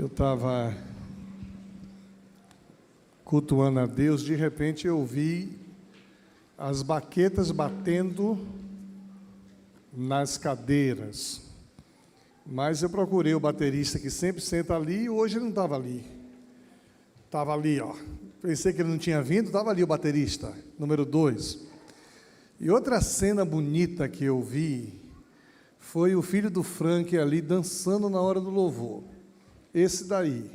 Eu estava cultuando a Deus, de repente eu vi as baquetas batendo nas cadeiras. Mas eu procurei o baterista que sempre senta ali, e hoje ele não estava ali. Estava ali, ó. Pensei que ele não tinha vindo, estava ali o baterista, número 2. E outra cena bonita que eu vi foi o filho do Frank ali dançando na hora do louvor. Esse daí,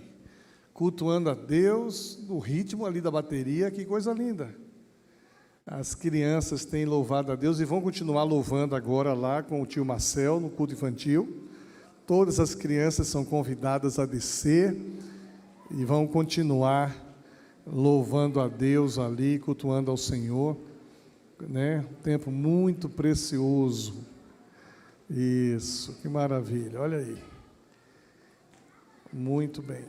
cultuando a Deus, no ritmo ali da bateria, que coisa linda. As crianças têm louvado a Deus e vão continuar louvando agora lá com o tio Marcel, no culto infantil. Todas as crianças são convidadas a descer e vão continuar louvando a Deus ali, cultuando ao Senhor, né? Um tempo muito precioso. Isso, que maravilha, olha aí. Muito bem.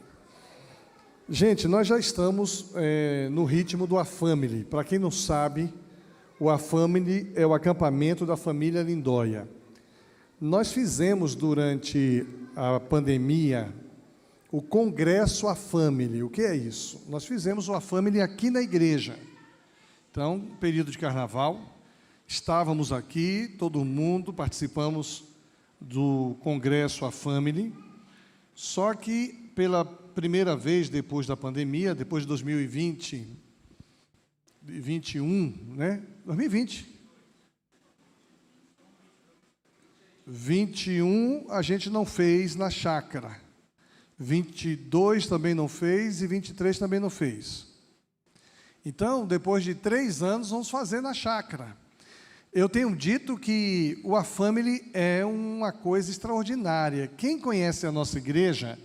Gente, nós já estamos no ritmo do A-Family. Para quem não sabe, o A-Family é o acampamento da família Lindóia. Nós fizemos durante a pandemia o Congresso A-Family. O que é isso? Nós fizemos o A-Family aqui na igreja. Então, período de carnaval, estávamos aqui, todo mundo, participamos do Congresso A-Family. Só que, pela primeira vez depois da pandemia, depois de 2020, 2021, né? 2020. 21 a gente não fez na chácara. 22 também não fez e 23 também não fez. Então, depois de 3 anos, vamos fazer na chácara. Eu tenho dito que o A-Family é uma coisa extraordinária. Quem conhece a nossa igreja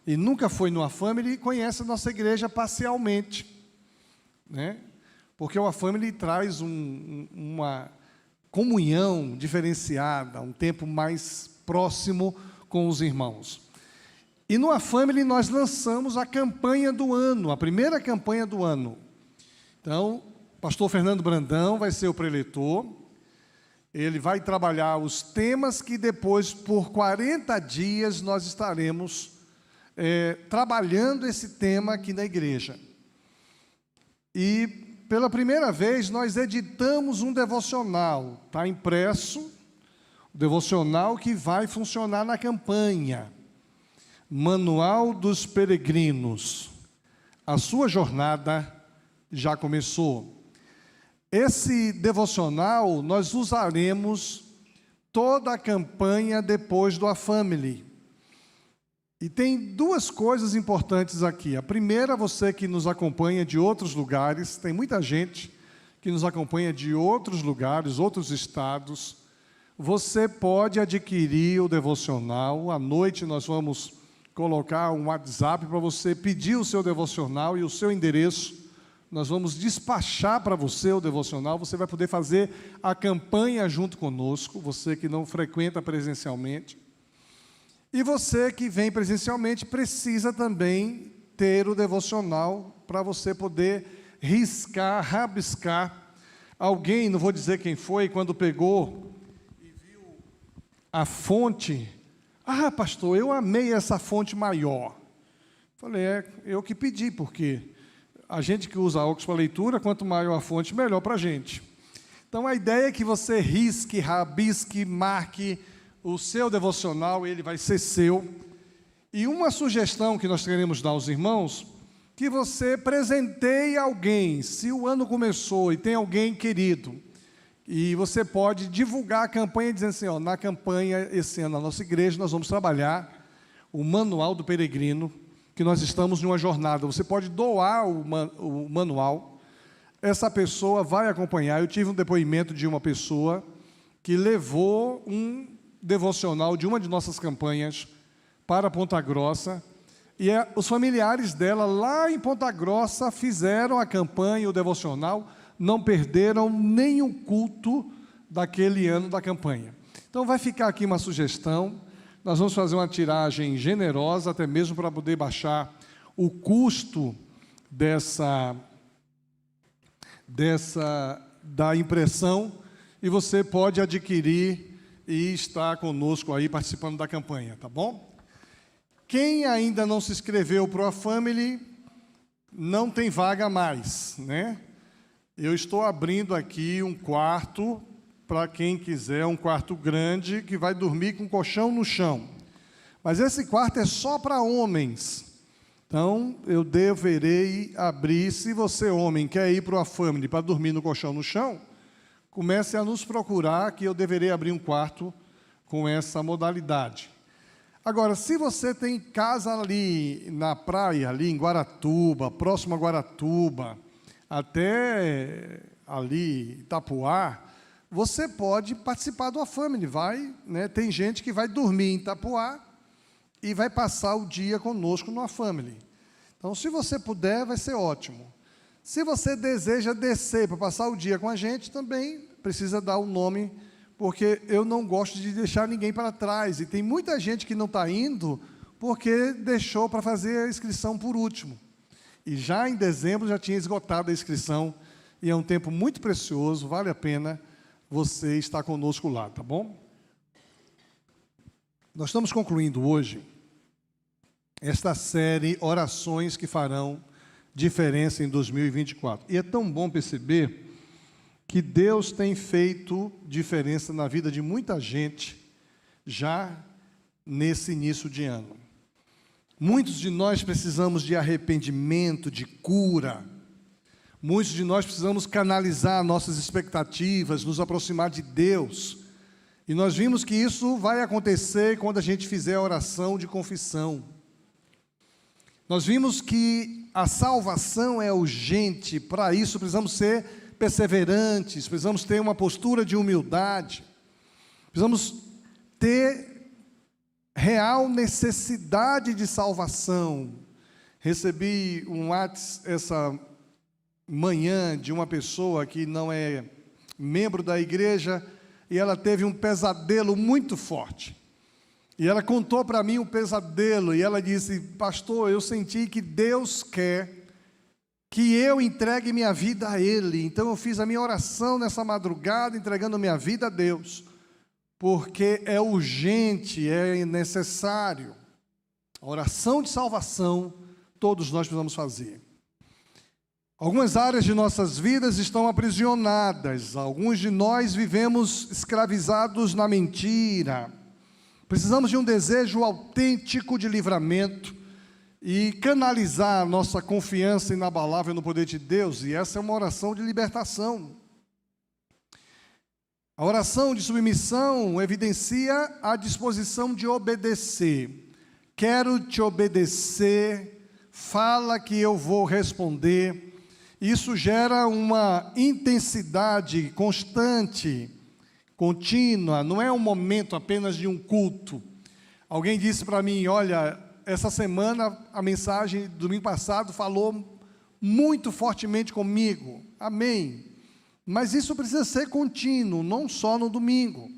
e nunca foi no A-Family, conhece a nossa igreja parcialmente, né? Porque o A-Family traz uma comunhão diferenciada, um tempo mais próximo com os irmãos. E no A-Family nós lançamos a campanha do ano, a primeira campanha do ano. Então, o pastor Fernando Brandão vai ser o preletor. Ele vai trabalhar os temas que depois, por 40 dias, nós estaremos trabalhando esse tema aqui na igreja. E, pela primeira vez, nós editamos um devocional. Está impresso, o devocional que vai funcionar na campanha. Manual dos Peregrinos. A sua jornada já começou. Esse devocional, nós usaremos toda a campanha depois do A-Family. E tem 2 coisas importantes aqui. A primeira, você que nos acompanha de outros lugares, tem muita gente que nos acompanha de outros lugares, outros estados. Você pode adquirir o devocional. À noite nós vamos colocar um WhatsApp para você pedir o seu devocional e o seu endereço. Nós vamos despachar para você o devocional, você vai poder fazer a campanha junto conosco, você que não frequenta presencialmente. E você que vem presencialmente precisa também ter o devocional para você poder riscar, rabiscar. Alguém, não vou dizer quem foi, quando pegou e viu a fonte, pastor, eu amei essa fonte maior. Falei, eu que pedi, porque a gente que usa óculos para leitura, quanto maior a fonte, melhor para a gente. Então, a ideia é que você risque, rabisque, marque o seu devocional, ele vai ser seu. E uma sugestão que nós queremos dar aos irmãos, que você presenteie alguém. Se o ano começou e tem alguém querido, e você pode divulgar a campanha dizendo assim, na campanha, esse ano, na nossa igreja, nós vamos trabalhar o Manual do Peregrino, que nós estamos em uma jornada. Você pode doar o manual, essa pessoa vai acompanhar. Eu tive um depoimento de uma pessoa que levou um devocional de uma de nossas campanhas para Ponta Grossa, e os familiares dela lá em Ponta Grossa fizeram a campanha, o devocional, não perderam nenhum culto daquele ano da campanha. Então vai ficar aqui uma sugestão. Nós vamos fazer uma tiragem generosa, até mesmo para poder baixar o custo da impressão, e você pode adquirir e estar conosco aí participando da campanha, tá bom? Quem ainda não se inscreveu para a Family, não tem vaga mais, né? Eu estou abrindo aqui um quarto para quem quiser, um quarto grande, que vai dormir com colchão no chão. Mas esse quarto é só para homens. Então, eu deverei abrir, se você, homem, quer ir para a Family para dormir no colchão no chão, comece a nos procurar, que eu deverei abrir um quarto com essa modalidade. Agora, se você tem casa ali na praia, ali em Guaratuba, próximo a Guaratuba, até ali Itapuá, você pode participar do Family, vai, né? Tem gente que vai dormir em Itapuá e vai passar o dia conosco no Family. Então, se você puder, vai ser ótimo. Se você deseja descer para passar o dia com a gente, também precisa dar o nome, porque eu não gosto de deixar ninguém para trás. E tem muita gente que não está indo porque deixou para fazer a inscrição por último. E já em dezembro já tinha esgotado a inscrição, e é um tempo muito precioso, vale a pena você estar conosco lá, tá bom? Nós estamos concluindo hoje esta série Orações que Farão Diferença em 2024. E é tão bom perceber que Deus tem feito diferença na vida de muita gente já nesse início de ano. Muitos de nós precisamos de arrependimento, de cura. Muitos de nós precisamos canalizar nossas expectativas, nos aproximar de Deus. E nós vimos que isso vai acontecer quando a gente fizer a oração de confissão. Nós vimos que a salvação é urgente, para isso precisamos ser perseverantes, precisamos ter uma postura de humildade, precisamos ter real necessidade de salvação. Recebi um WhatsApp essa manhã de uma pessoa que não é membro da igreja, e ela teve um pesadelo muito forte. E ela contou para mim um pesadelo, e ela disse: pastor, eu senti que Deus quer que eu entregue minha vida a Ele. Então eu fiz a minha oração nessa madrugada, entregando minha vida a Deus, porque é urgente, é necessário. A oração de salvação, todos nós precisamos fazer. Algumas áreas de nossas vidas estão aprisionadas, alguns de nós vivemos escravizados na mentira. Precisamos de um desejo autêntico de livramento e canalizar nossa confiança inabalável no poder de Deus, e essa é uma oração de libertação. A oração de submissão evidencia a disposição de obedecer. Quero te obedecer, fala que eu vou responder. Isso gera uma intensidade constante, contínua, não é um momento apenas de um culto. Alguém disse para mim: olha, essa semana a mensagem do domingo passado falou muito fortemente comigo. Amém. Mas isso precisa ser contínuo, não só no domingo,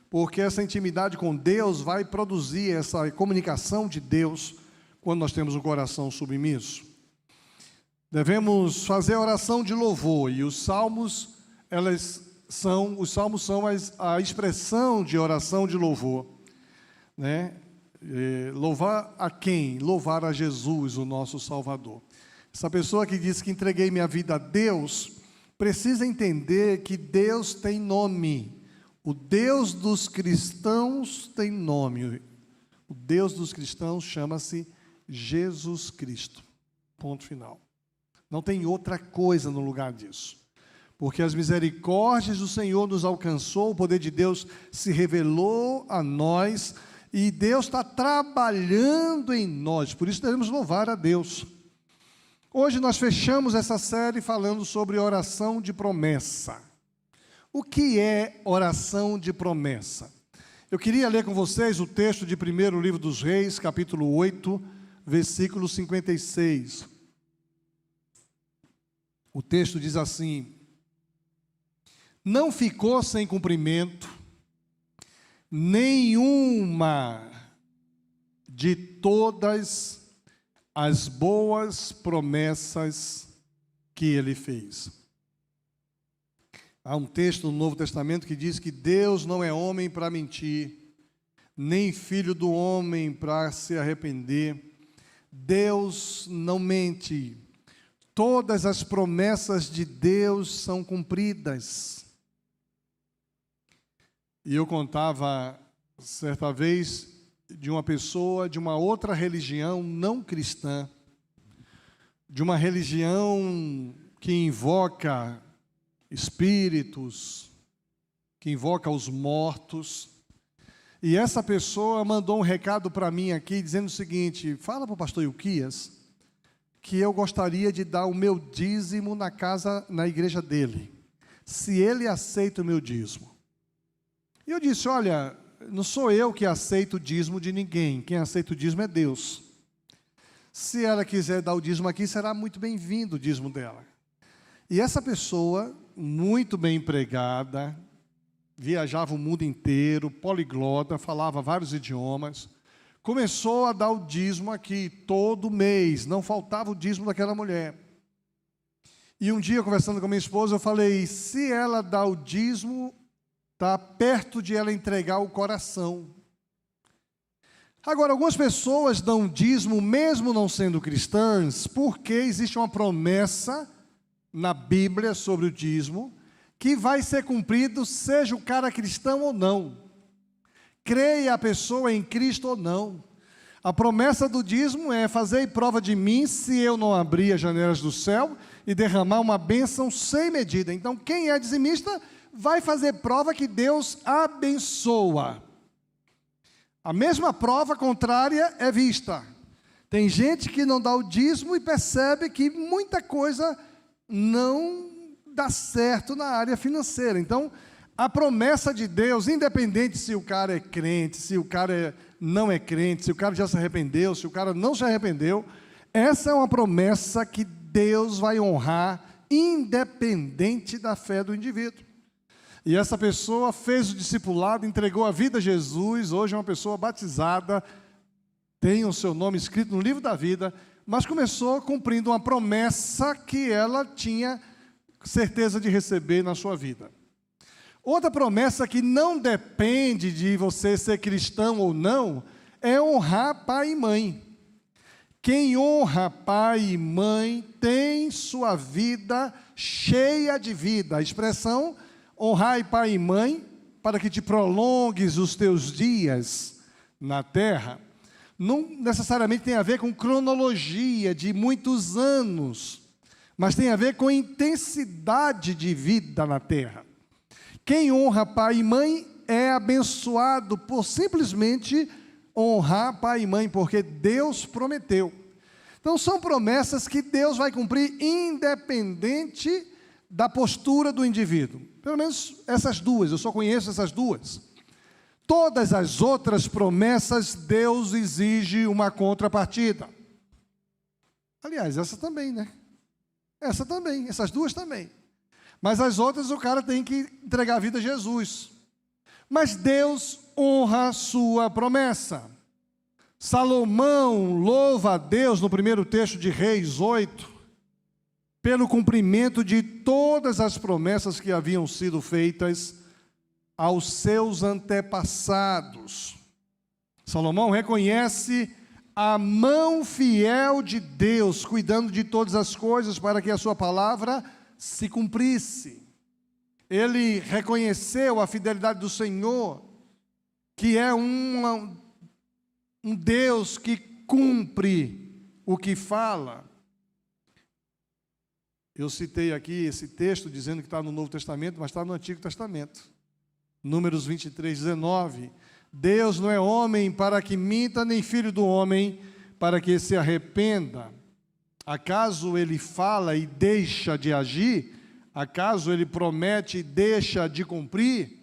porque essa intimidade com Deus vai produzir essa comunicação de Deus quando nós temos um coração submisso. Devemos fazer oração de louvor, e os salmos são a expressão de oração de louvor, né? Louvar a quem? Louvar a Jesus, o nosso Salvador. Essa pessoa que diz que entreguei minha vida a Deus, precisa entender que Deus tem nome. O Deus dos cristãos tem nome. O Deus dos cristãos chama-se Jesus Cristo. Ponto final. Não tem outra coisa no lugar disso. Porque as misericórdias do Senhor nos alcançou, o poder de Deus se revelou a nós, e Deus está trabalhando em nós, por isso devemos louvar a Deus. Hoje nós fechamos essa série falando sobre oração de promessa. O que é oração de promessa? Eu queria ler com vocês o texto de 1º livro dos Reis, capítulo 8, versículo 56. O texto diz assim: não ficou sem cumprimento nenhuma de todas as boas promessas que ele fez. Há um texto no Novo Testamento que diz que Deus não é homem para mentir, nem filho do homem para se arrepender. Deus não mente. Todas as promessas de Deus são cumpridas. E eu contava, certa vez, de uma pessoa de uma outra religião não cristã, de uma religião que invoca espíritos, que invoca os mortos. E essa pessoa mandou um recado para mim aqui, dizendo o seguinte: fala para o pastor Ilquias que eu gostaria de dar o meu dízimo na igreja dele, se ele aceita o meu dízimo. E eu disse: olha, não sou eu que aceito o dízimo de ninguém, quem aceita o dízimo é Deus. Se ela quiser dar o dízimo aqui, será muito bem-vindo o dízimo dela. E essa pessoa, muito bem empregada, viajava o mundo inteiro, poliglota, falava vários idiomas, começou a dar o dízimo aqui todo mês, não faltava o dízimo daquela mulher. E um dia, conversando com a minha esposa, eu falei: se ela dá o dízimo, está perto de ela entregar o coração. Agora, algumas pessoas dão dízimo, mesmo não sendo cristãs, porque existe uma promessa na Bíblia sobre o dízimo, que vai ser cumprido, seja o cara cristão ou não. Creia a pessoa em Cristo ou não. A promessa do dízimo é: fazei prova de mim, se eu não abrir as janelas do céu e derramar uma bênção sem medida. Então, quem é dizimista vai fazer prova que Deus abençoa. A mesma prova contrária é vista. Tem gente que não dá o dízimo e percebe que muita coisa não dá certo na área financeira. Então, a promessa de Deus, independente se o cara é crente, se o cara não é crente, se o cara já se arrependeu, se o cara não se arrependeu, essa é uma promessa que Deus vai honrar, independente da fé do indivíduo. E essa pessoa fez o discipulado, entregou a vida a Jesus, hoje é uma pessoa batizada, tem o seu nome escrito no livro da vida, mas começou cumprindo uma promessa que ela tinha certeza de receber na sua vida. Outra promessa que não depende de você ser cristão ou não, é honrar pai e mãe. Quem honra pai e mãe tem sua vida cheia de vida. A expressão honrai pai e mãe para que te prolongues os teus dias na terra, não necessariamente tem a ver com cronologia de muitos anos, mas tem a ver com intensidade de vida na terra. Quem honra pai e mãe é abençoado por simplesmente honrar pai e mãe, porque Deus prometeu. Então são promessas que Deus vai cumprir independente da postura do indivíduo. Pelo menos essas duas, eu só conheço essas duas. Todas as outras promessas, Deus exige uma contrapartida. Aliás, essa também, né? Essa também, essas duas também. Mas as outras o cara tem que entregar a vida a Jesus. Mas Deus honra a sua promessa. Salomão louva a Deus no primeiro texto de Reis 8, pelo cumprimento de todas as promessas que haviam sido feitas aos seus antepassados. Salomão reconhece a mão fiel de Deus, cuidando de todas as coisas para que a sua palavra se cumprisse. Ele reconheceu a fidelidade do Senhor, que é um Deus que cumpre o que fala. Eu citei aqui esse texto dizendo que está no Novo Testamento, mas está no Antigo Testamento. Números 23, 19. Deus não é homem para que minta, nem filho do homem para que se arrependa. Acaso ele fala e deixa de agir? Acaso ele promete e deixa de cumprir?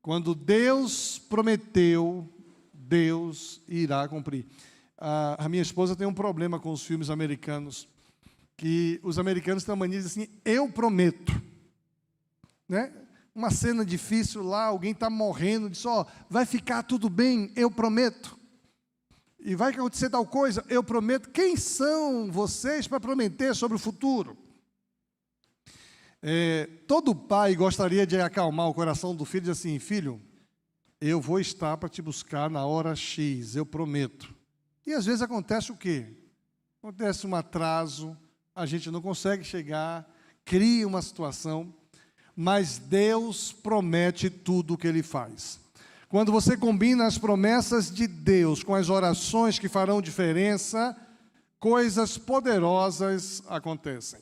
Quando Deus prometeu, Deus irá cumprir. A minha esposa tem um problema com os filmes americanos, que os americanos têm a mania de dizer assim: eu prometo, né? Uma cena difícil lá, alguém está morrendo, diz: ó, vai ficar tudo bem, eu prometo. E vai acontecer tal coisa, eu prometo. Quem são vocês para prometer sobre o futuro? Todo pai gostaria de acalmar o coração do filho e dizer assim: filho, eu vou estar para te buscar na hora X, eu prometo. E às vezes acontece o quê? Acontece um atraso, a gente não consegue chegar, cria uma situação, mas Deus promete tudo o que Ele faz. Quando você combina as promessas de Deus com as orações que farão diferença, coisas poderosas acontecem.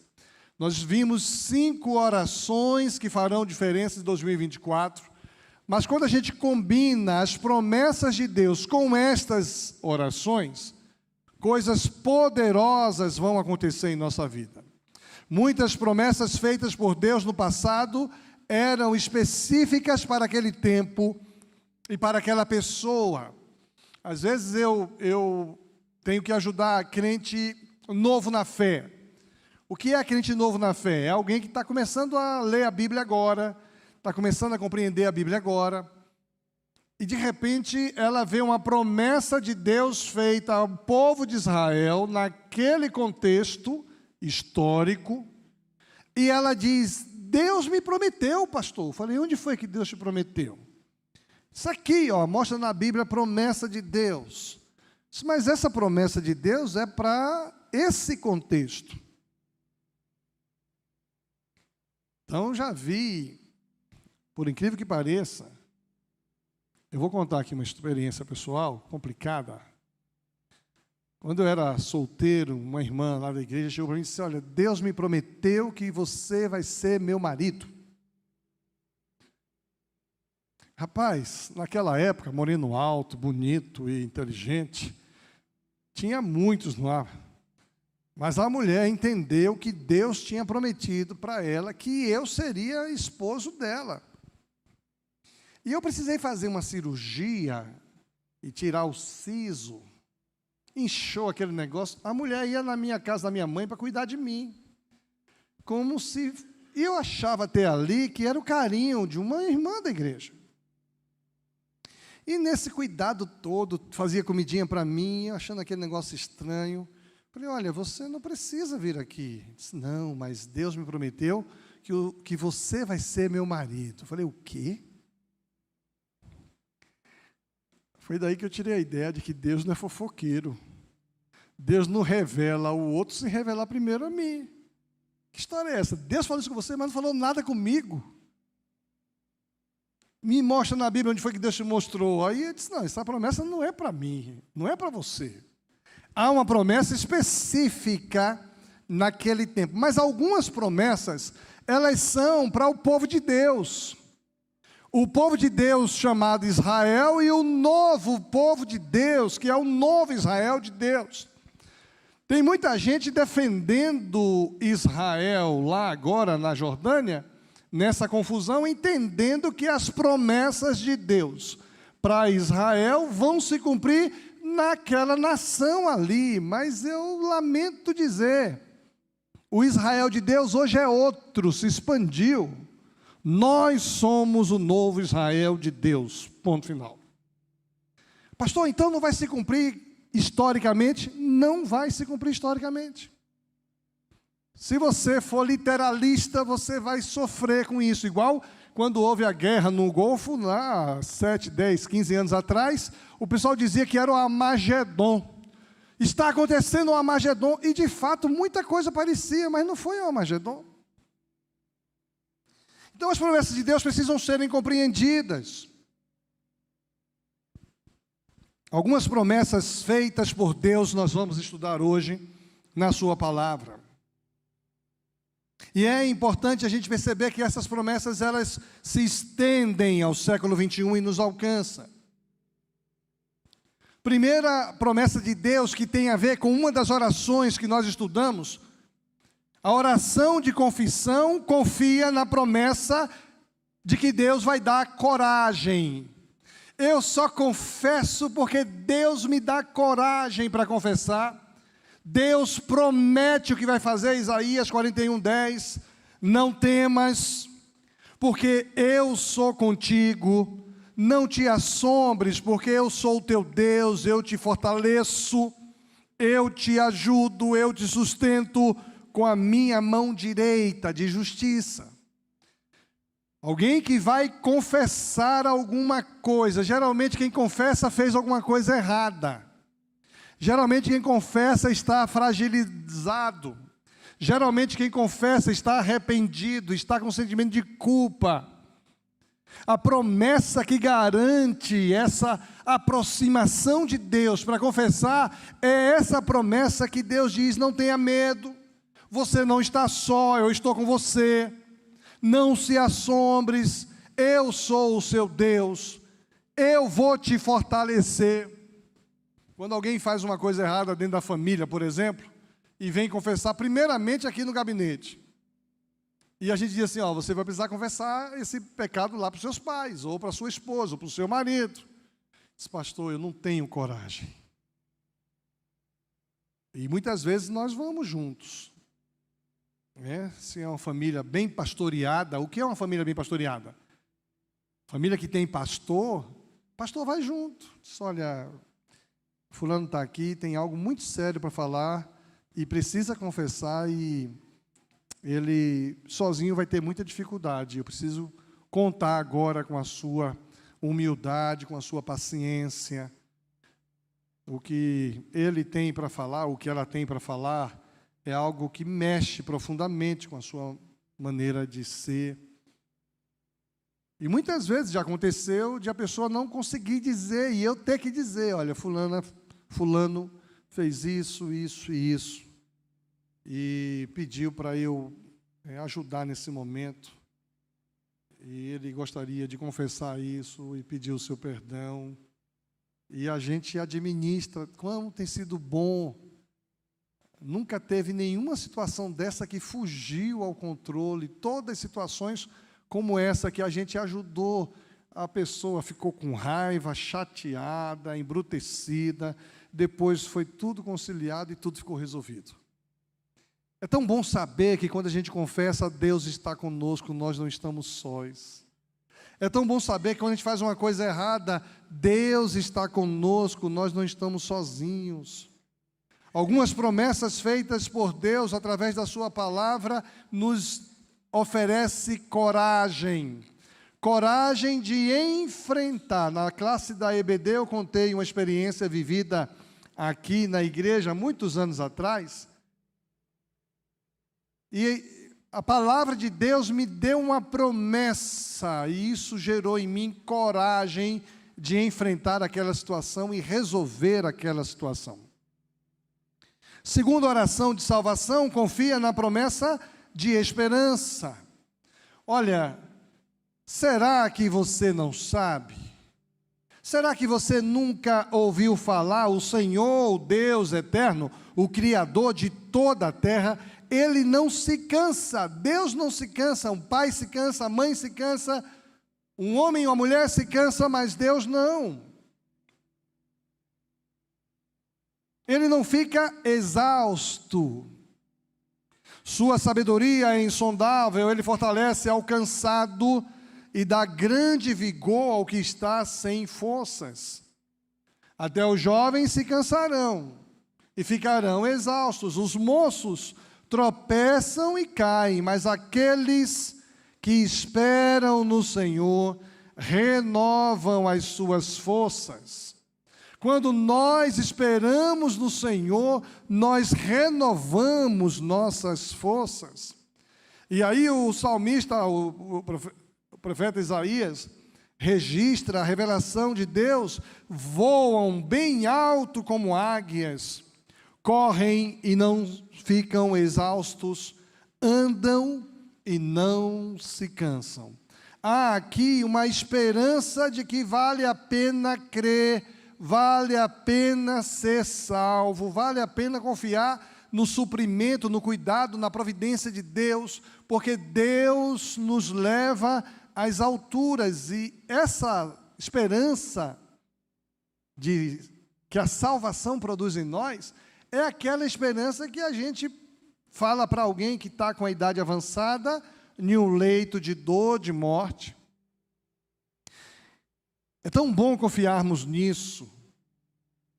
Nós vimos 5 orações que farão diferença em 2024, mas quando a gente combina as promessas de Deus com estas orações, coisas poderosas vão acontecer em nossa vida. Muitas promessas feitas por Deus no passado eram específicas para aquele tempo e para aquela pessoa. Às vezes eu tenho que ajudar crente novo na fé. O que é crente novo na fé? É alguém que está começando a ler a Bíblia agora, está começando a compreender a Bíblia agora, e de repente ela vê uma promessa de Deus feita ao povo de Israel, naquele contexto histórico, e ela diz: Deus me prometeu, pastor. Eu falei: onde foi que Deus te prometeu? Isso aqui, ó, mostra na Bíblia a promessa de Deus. Mas essa promessa de Deus é para esse contexto. Então, já vi, por incrível que pareça, eu vou contar aqui uma experiência pessoal complicada. Quando eu era solteiro, uma irmã lá da igreja chegou para mim e disse: olha, Deus me prometeu que você vai ser meu marido. Rapaz, naquela época, moreno alto, bonito e inteligente, tinha muitos lá. Mas a mulher entendeu que Deus tinha prometido para ela que eu seria esposo dela. E eu precisei fazer uma cirurgia e tirar o siso. Inchou aquele negócio. A mulher ia na minha casa, da minha mãe, para cuidar de mim. Como se... E eu achava até ali que era o carinho de uma irmã da igreja. E nesse cuidado todo, fazia comidinha para mim, achando aquele negócio estranho. Falei: olha, você não precisa vir aqui. Disse: não, mas Deus me prometeu que você vai ser meu marido. Falei: o quê? Foi daí que eu tirei a ideia de que Deus não é fofoqueiro. Deus não revela ao outro sem revelar primeiro a mim. Que história é essa? Deus falou isso com você, mas não falou nada comigo. Me mostra na Bíblia onde foi que Deus te mostrou. Aí eu disse: não, essa promessa não é para mim, não é para você. Há uma promessa específica naquele tempo. Mas algumas promessas, elas são para o povo de Deus. O povo de Deus chamado Israel e o novo povo de Deus, que é o novo Israel de Deus. Tem muita gente defendendo Israel lá agora na Jordânia, nessa confusão, entendendo que as promessas de Deus para Israel vão se cumprir naquela nação ali. Mas eu lamento dizer, o Israel de Deus hoje é outro, se expandiu. Nós somos o novo Israel de Deus, ponto final. Pastor, então não vai se cumprir historicamente? Não vai se cumprir historicamente. Se você for literalista, você vai sofrer com isso. Igual quando houve a guerra no Golfo, lá 7, 10, 15 anos atrás, o pessoal dizia que era o Armagedon. Está acontecendo o Armagedon, e de fato muita coisa parecia, mas não foi o Armagedon. Então as promessas de Deus precisam serem compreendidas. Algumas promessas feitas por Deus nós vamos estudar hoje na sua palavra. E é importante a gente perceber que essas promessas, elas se estendem ao século 21 e nos alcançam. Primeira promessa de Deus que tem a ver com uma das orações que nós estudamos, a oração de confissão confia na promessa de que Deus vai dar coragem. Eu só confesso porque Deus me dá coragem para confessar. Deus promete o que vai fazer, Isaías 41:10, não temas, porque eu sou contigo, não te assombres, porque eu sou o teu Deus, eu te fortaleço, eu te ajudo, eu te sustento com a minha mão direita de justiça. Alguém que vai confessar alguma coisa. Geralmente quem confessa fez alguma coisa errada. Geralmente quem confessa está fragilizado. Geralmente quem confessa está arrependido, está com sentimento de culpa. A promessa que garante essa aproximação de Deus para confessar é essa promessa que Deus diz: não tenha medo, você não está só, eu estou com você. Não se assombres, eu sou o seu Deus, eu vou te fortalecer. Quando alguém faz uma coisa errada dentro da família, por exemplo, e vem confessar primeiramente aqui no gabinete, e a gente diz assim: ó, você vai precisar confessar esse pecado lá para os seus pais, ou para a sua esposa, ou para o seu marido. Diz: pastor, eu não tenho coragem. E muitas vezes nós vamos juntos. Se é uma família bem pastoreada. O que é uma família bem pastoreada? Família que tem pastor, pastor vai junto. Diz: olha, fulano está aqui, tem algo muito sério para falar e precisa confessar, e ele sozinho vai ter muita dificuldade. Eu preciso contar agora com a sua humildade, com a sua paciência. O que ele tem para falar, o que ela tem para falar, é algo que mexe profundamente com a sua maneira de ser. E muitas vezes já aconteceu de a pessoa não conseguir dizer, e eu ter que dizer: olha, fulano fez isso, isso e isso, e pediu para eu ajudar nesse momento, e ele gostaria de confessar isso e pedir o seu perdão. E a gente administra. Como tem sido bom. Nunca teve nenhuma situação dessa que fugiu ao controle. Todas as situações como essa que a gente ajudou, a pessoa ficou com raiva, chateada, embrutecida, depois foi tudo conciliado e tudo ficou resolvido. É tão bom saber que quando a gente confessa, Deus está conosco, nós não estamos sós. É tão bom saber que quando a gente faz uma coisa errada, Deus está conosco, nós não estamos sozinhos. Algumas promessas feitas por Deus através da sua palavra nos oferece coragem. Coragem de enfrentar. Na classe da EBD eu contei uma experiência vivida aqui na igreja muitos anos atrás. E a palavra de Deus me deu uma promessa, e isso gerou em mim coragem de enfrentar aquela situação e resolver aquela situação. Segunda oração de salvação, confia na promessa de esperança. Olha, será que você não sabe? Será que você nunca ouviu falar? O Senhor, o Deus eterno, o Criador de toda a terra, Ele não se cansa. Deus não se cansa. Um pai se cansa, a mãe se cansa, um homem ou uma mulher se cansa, mas Deus não. Ele não fica exausto. Sua sabedoria é insondável, Ele fortalece ao cansado e dá grande vigor ao que está sem forças. Até os jovens se cansarão e ficarão exaustos. Os moços tropeçam e caem, mas aqueles que esperam no Senhor renovam as suas forças. Quando nós esperamos no Senhor, nós renovamos nossas forças. E aí o salmista, o profeta Isaías, registra a revelação de Deus: voam bem alto como águias, correm e não ficam exaustos, andam e não se cansam. Há aqui uma esperança de que vale a pena crer, vale a pena ser salvo, vale a pena confiar no suprimento, no cuidado, na providência de Deus, porque Deus nos leva às alturas, e essa esperança que a salvação produz em nós, é aquela esperança que a gente fala para alguém que está com a idade avançada, em um leito de dor, de morte. É tão bom confiarmos nisso.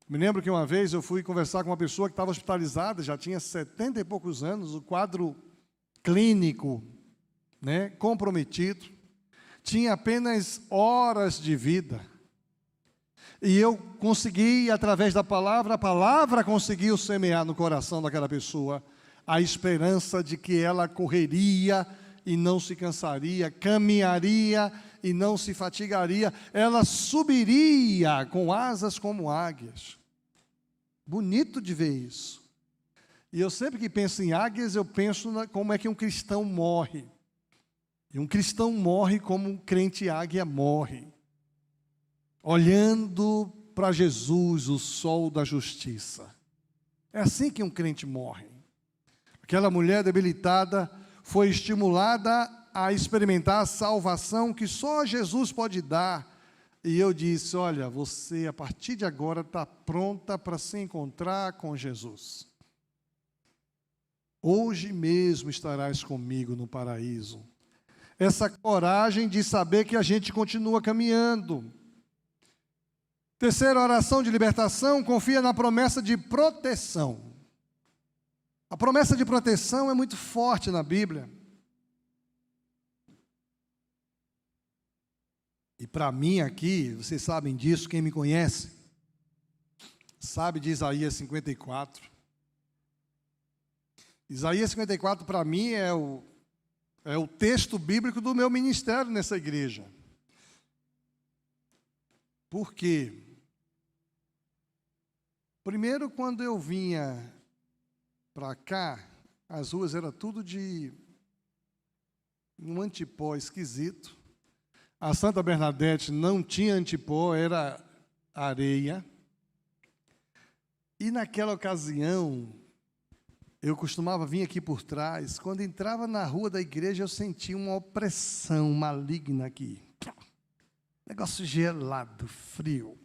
Me lembro que uma vez eu fui conversar com uma pessoa que estava hospitalizada, já tinha 70 e poucos anos, o quadro clínico, comprometido. tinha apenas horas de vida. E eu consegui, através da palavra, a palavra conseguiu semear no coração daquela pessoa a esperança de que ela correria e não se cansaria, caminharia e não se fatigaria, ela subiria com asas como águias. Bonito de ver isso. E eu sempre que penso em águias, eu penso como é que um cristão morre. E um cristão morre como um crente águia morre, olhando para Jesus, o sol da justiça. É assim que um crente morre. Aquela mulher debilitada foi estimulada a experimentar a salvação que só Jesus pode dar. E eu disse, olha, você a partir de agora está pronta para se encontrar com Jesus. Hoje mesmo estarás comigo no paraíso. Essa coragem de saber que a gente continua caminhando. Terceira oração de libertação, confia na promessa de proteção. A promessa de proteção é muito forte na Bíblia. E para mim aqui, vocês sabem disso, quem me conhece, sabe de Isaías 54. Isaías 54 para mim é o texto bíblico do meu ministério nessa igreja. Por quê? Primeiro, quando eu vinha para cá, as ruas eram tudo de um antipó esquisito. A Santa Bernadette não tinha antipó, era areia. E naquela ocasião, eu costumava vir aqui por trás. Quando entrava na rua da igreja, eu sentia uma opressão maligna aqui. Negócio gelado, frio.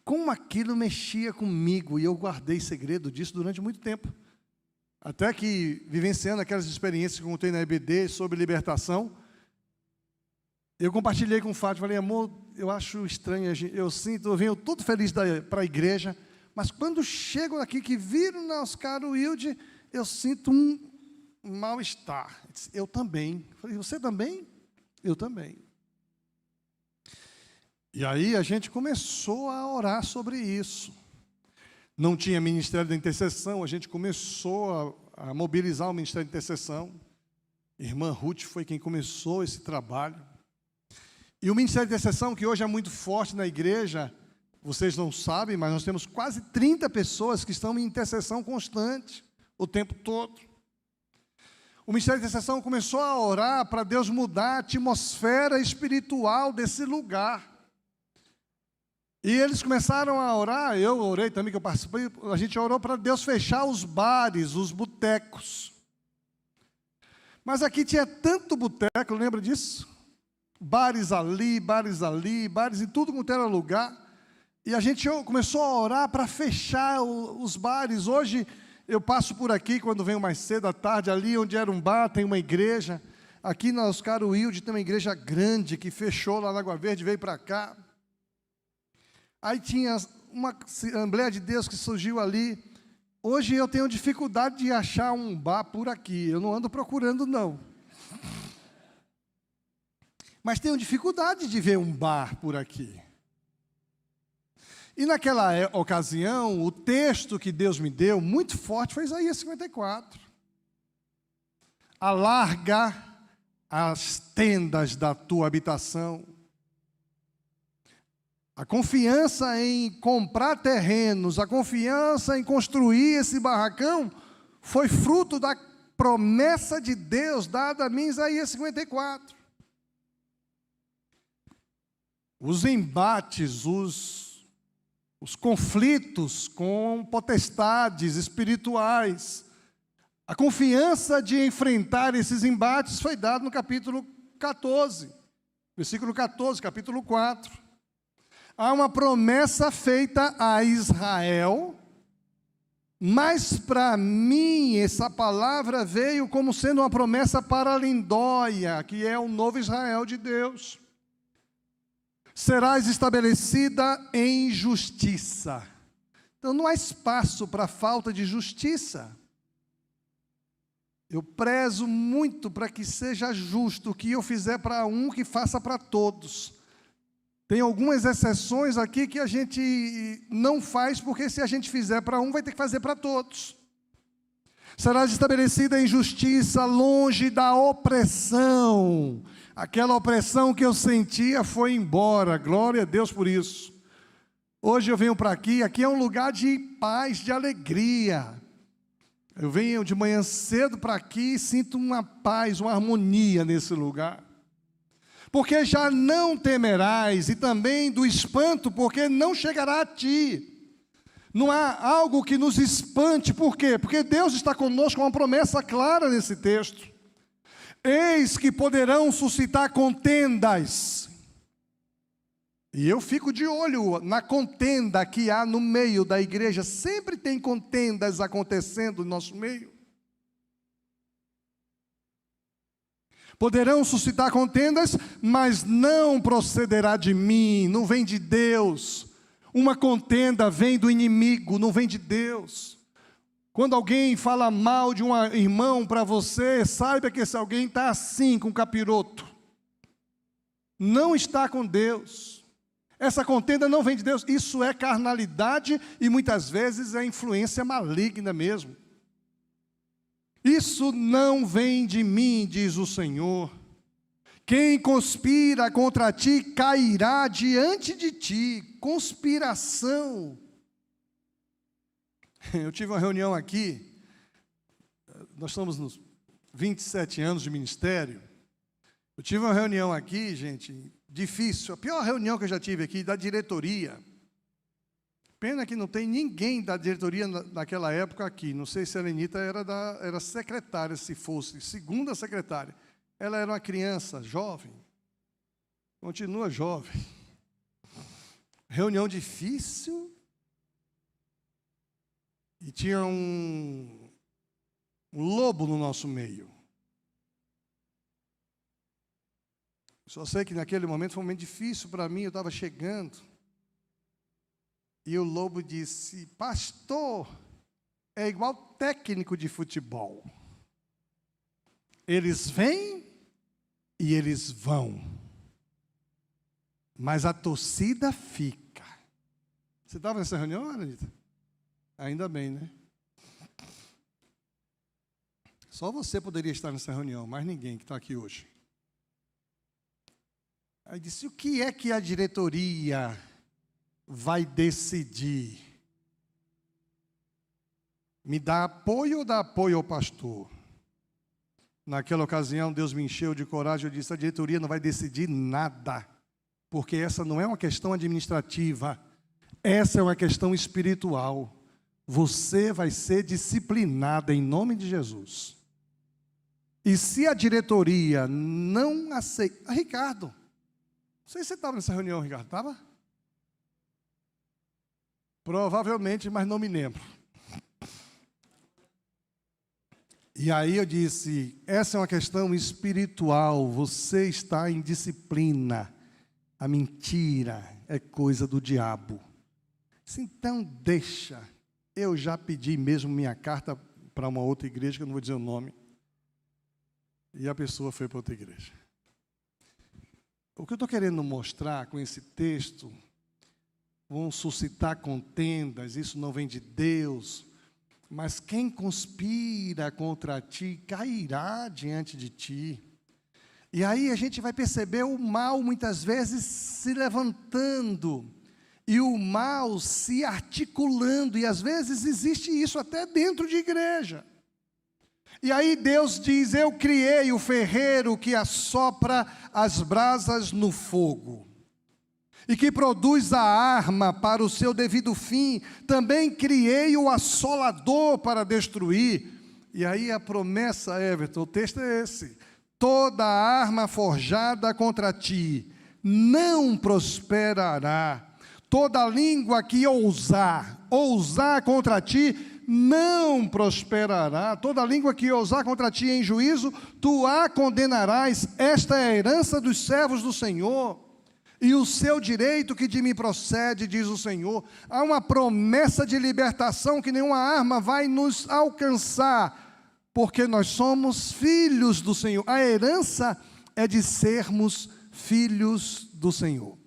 Como aquilo mexia comigo, e eu guardei segredo disso durante muito tempo. Até que, vivenciando aquelas experiências que eu contei na EBD sobre libertação, eu compartilhei com o Fátima, falei, amor, eu acho estranho, eu venho todo feliz para a igreja, mas quando chego aqui, que viro na Oscar Wilde, eu sinto um mal-estar. Eu também. Falei, você também? Eu também. E aí a gente começou a orar sobre isso. Não tinha ministério da intercessão, a gente começou a mobilizar o ministério da intercessão. Irmã Ruth foi quem começou esse trabalho. E o ministério da intercessão, que hoje é muito forte na igreja, vocês não sabem, mas nós temos quase 30 pessoas que estão em intercessão constante, o tempo todo. O ministério da intercessão começou a orar para Deus mudar a atmosfera espiritual desse lugar. E eles começaram a orar, eu orei também, que eu participei, a gente orou para Deus fechar os bares, os botecos. Mas aqui tinha tanto boteco, lembra disso? Bares ali, bares em tudo quanto era lugar. E a gente começou a orar para fechar os bares. Hoje eu passo por aqui, quando venho mais cedo à tarde, ali onde era um bar, tem uma igreja. Aqui na Oscar Wilde tem uma igreja grande que fechou lá na Água Verde, veio para cá. Aí tinha uma Assembleia de Deus que surgiu ali. Hoje eu tenho dificuldade de achar um bar por aqui. Eu não ando procurando, não. Mas tenho dificuldade de ver um bar por aqui. E naquela ocasião, o texto que Deus me deu, muito forte, foi Isaías 54. Alarga as tendas da tua habitação. A confiança em comprar terrenos, a confiança em construir esse barracão, foi fruto da promessa de Deus dada a mim em Isaías 54. Os embates, os conflitos com potestades espirituais, a confiança de enfrentar esses embates foi dada no capítulo 14, versículo 14, capítulo 4. Há uma promessa feita a Israel, mas para mim essa palavra veio como sendo uma promessa para a Lindóia, que é o novo Israel de Deus. Serás estabelecida em justiça. Então não há espaço para falta de justiça. Eu prezo muito para que seja justo, o que eu fizer para um, que faça para todos. Tem algumas exceções aqui que a gente não faz, porque se a gente fizer para um, vai ter que fazer para todos. Será estabelecida a injustiça longe da opressão. Aquela opressão que eu sentia foi embora, glória a Deus por isso. Hoje eu venho para aqui é um lugar de paz, de alegria. Eu venho de manhã cedo para aqui e sinto uma paz, uma harmonia nesse lugar. Porque já não temerás, e também do espanto, porque não chegará a ti. Não há algo que nos espante, por quê? Porque Deus está conosco com uma promessa clara nesse texto. Eis que poderão suscitar contendas. E eu fico de olho na contenda que há no meio da igreja. Sempre tem contendas acontecendo no nosso meio. Poderão suscitar contendas, mas não procederá de mim, não vem de Deus. Uma contenda vem do inimigo, não vem de Deus. Quando alguém fala mal de um irmão para você, saiba que esse alguém está assim, com capiroto. Não está com Deus. Essa contenda não vem de Deus. Isso é carnalidade e muitas vezes é influência maligna mesmo. Isso não vem de mim, diz o Senhor. Quem conspira contra ti cairá diante de ti. Conspiração. Eu tive uma reunião aqui, nós estamos nos 27 anos de ministério. Eu tive uma reunião aqui, gente, difícil, a pior reunião que eu já tive aqui, da diretoria. Pena que não tem ninguém da diretoria naquela época aqui. Não sei se a Lenita era secretária, se fosse, segunda secretária. Ela era uma criança jovem, continua jovem. Reunião difícil. E tinha um lobo no nosso meio. Só sei que naquele momento foi um momento difícil para mim, eu estava chegando. E o lobo disse: pastor, é igual técnico de futebol. Eles vêm e eles vão. Mas a torcida fica. Você estava nessa reunião, Anitta? Ainda bem, né? Só você poderia estar nessa reunião, mais ninguém que está aqui hoje. Aí disse: o que é que a diretoria vai decidir? Me dá apoio ou dá apoio ao pastor? Naquela ocasião, Deus me encheu de coragem. Eu disse: a diretoria não vai decidir nada, porque essa não é uma questão administrativa, essa é uma questão espiritual. Você vai ser disciplinada em nome de Jesus. E se a diretoria não aceita... Ricardo, não sei se você estava nessa reunião, Ricardo, estava? Provavelmente, mas não me lembro. E aí eu disse: essa é uma questão espiritual, você está em disciplina. A mentira é coisa do diabo. Então deixa. Eu já pedi mesmo minha carta para uma outra igreja, que eu não vou dizer o nome. E a pessoa foi para outra igreja. O que eu estou querendo mostrar com esse texto, vão suscitar contendas, isso não vem de Deus, mas quem conspira contra ti, cairá diante de ti. E aí a gente vai perceber o mal muitas vezes se levantando, e o mal se articulando, e às vezes existe isso até dentro de igreja. E aí Deus diz: eu criei o ferreiro que assopra as brasas no fogo, e que produz a arma para o seu devido fim. Também criei o assolador para destruir. E aí a promessa, Everton, o texto é esse: toda arma forjada contra ti não prosperará. Toda língua que ousar contra ti, não prosperará. Toda língua que ousar contra ti em juízo, tu a condenarás. Esta é a herança dos servos do Senhor, e o seu direito que de mim procede, diz o Senhor. Há uma promessa de libertação, que nenhuma arma vai nos alcançar. porque nós somos filhos do Senhor. A herança é de sermos filhos do Senhor.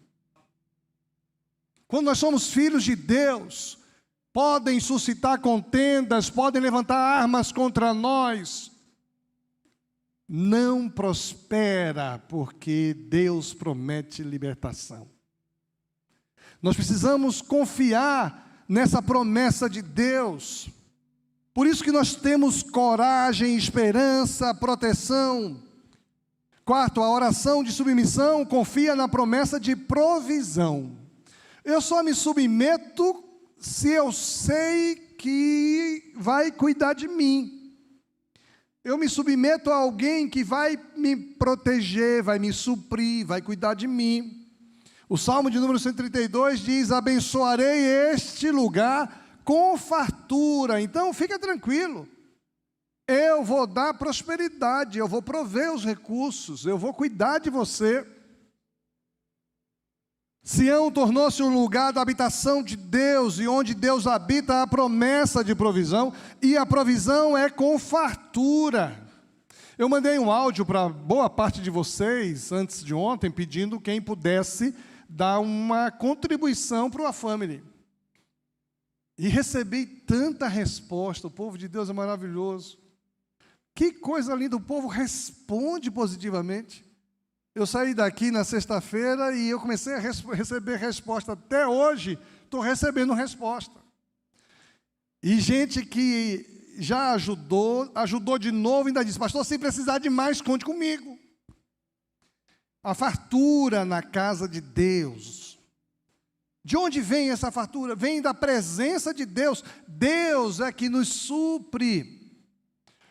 Quando nós somos filhos de Deus, podem suscitar contendas, podem levantar armas contra nós. Não prospera, porque Deus promete libertação. Nós precisamos confiar nessa promessa de Deus. Por isso que nós temos coragem, esperança, proteção. Quarto, a oração de submissão confia na promessa de provisão. Eu só me submeto se eu sei que vai cuidar de mim. Eu me submeto a alguém que vai me proteger, vai me suprir, vai cuidar de mim. O Salmo de número 132 diz: abençoarei este lugar com fartura. Então fica tranquilo, eu vou dar prosperidade, eu vou prover os recursos, eu vou cuidar de você. Sião tornou-se um lugar da habitação de Deus, e onde Deus habita a promessa de provisão, e a provisão é com fartura. Eu mandei um áudio para boa parte de vocês, antes de ontem, pedindo quem pudesse dar uma contribuição para o A-Family. E recebi tanta resposta. O povo de Deus é maravilhoso. Que coisa linda, o povo responde positivamente. Eu saí daqui na sexta-feira e eu comecei a receber resposta. Até hoje, estou recebendo resposta. E gente que já ajudou de novo, ainda disse: pastor, se precisar de mais, conte comigo. A fartura na casa de Deus. De onde vem essa fartura? Vem da presença de Deus. Deus é que nos supre.